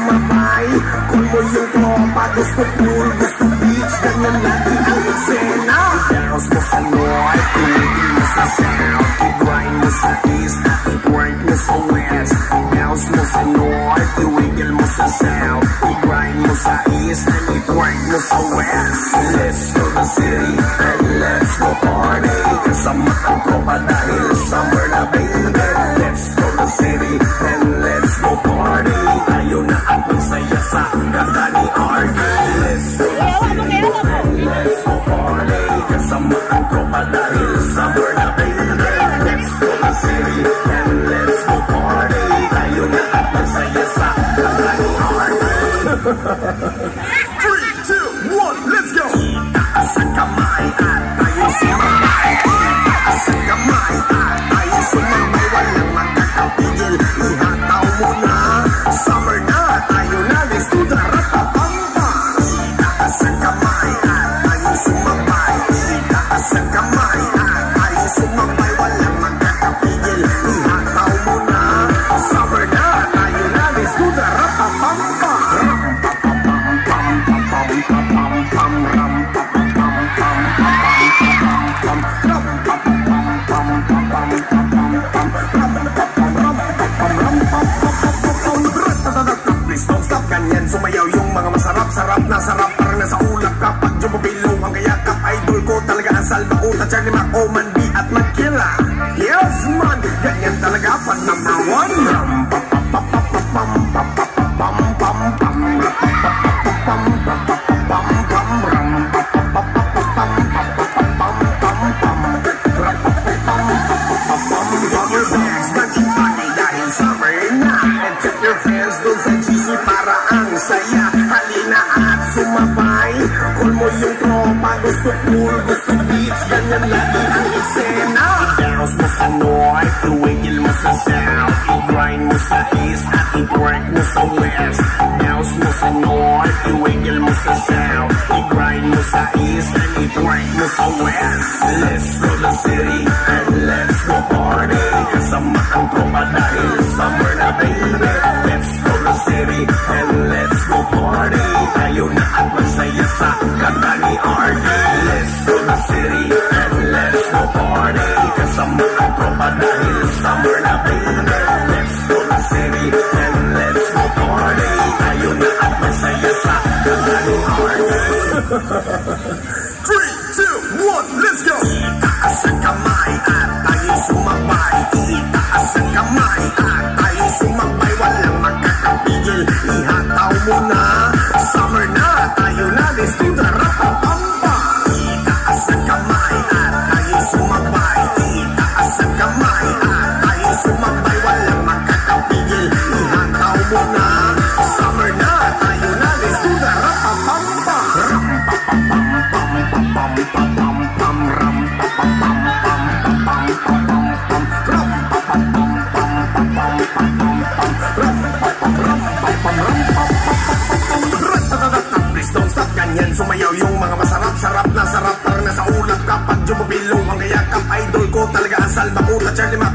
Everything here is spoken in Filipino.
sumabay. Kung mo yung tropa, gusto pool, gusto beach, ganyan lagi ang eksena. I-bounce mo sa north, iwigil mo sa south, i-grind mo sa east, i-twerk mo sa west. I-bounce mo sa north, iwigil mo sa south, i-grind mo sa east, and i-twerk mo sa west. Let's go to the city and let's go party, kasama ang tropa dahil summer na baby. Let's go to the city and let's go party, tayo na at magsaya sa ganda ni RD. Let's go to the city and let's go party, kasama ang tropa dahil summer na baby. Let's go to the city and let's go party, tayo na at magsaya sa ganda ni RD. 3, 2, 1, let's go! Itaas ang kamay at tayo sumabay. Itaas ang kamay at tayo sumabay. Walang magkakapigil, ihataw mo na. Summer na, tayo na, let's do the ratapampa. Itaas ang kamay at tayo sumabay. Itaas ang kamay at tayo sumabay. Walang magkakapigil, ihataw mo na. Summer na, tayo na, let's do the ratapampa. Ganyan sumayaw yung mga masarap-sarap na sarap, parang nasa ulap kapag jumabilo ang kayakap. Idol ko talaga ang Salva Uta, Charlie Mac, Oman B at Magkila. Yes man, ganyan talaga pag number one. Saya, halina at sumabay. Kung mo yung tropa, gusto pool, gusto beach, ganyan lagi ang eksena. I-bounce mo sa north, iwigil mo sa south, i-grind mo sa east at i-twerk mo sa west. I-bounce mo sa north, iwigil mo sa south, i-grind mo sa east and i-twerk mo sa west. Let's go to the city and let's go party, kasama ang tropa dahil summer na baby. Let's go to the city and let's go party, tayo na at masaya sa kanta ni RD. Let's go to the city and let's go party, kasama ang tropa dahil summer na baby. Let's go to the city and let's go party, tayo na at masaya sa kanta ni RD. 3, 2, 1, let's go! Itaas ang kamay at tayo sumabay. Itaas ang kamay at tayo sumabay. Walang magkakapigil, ihataw mo na. Summer na, tayo na, let's do the ratapampa. Itaas ang kamay at tayo sumabay. Itaas ang kamay at tayo sumabay. Walang magkakapigil, ihataw mo na. Summer na, tayo na, let's do the ratapampa. Ganyan sumayaw yung mga masarap-sarap na sarap, parang nasa ulap kapag jumabilo ang kayakap. Idol ko talaga ang Salva Uta, Charlie Mac,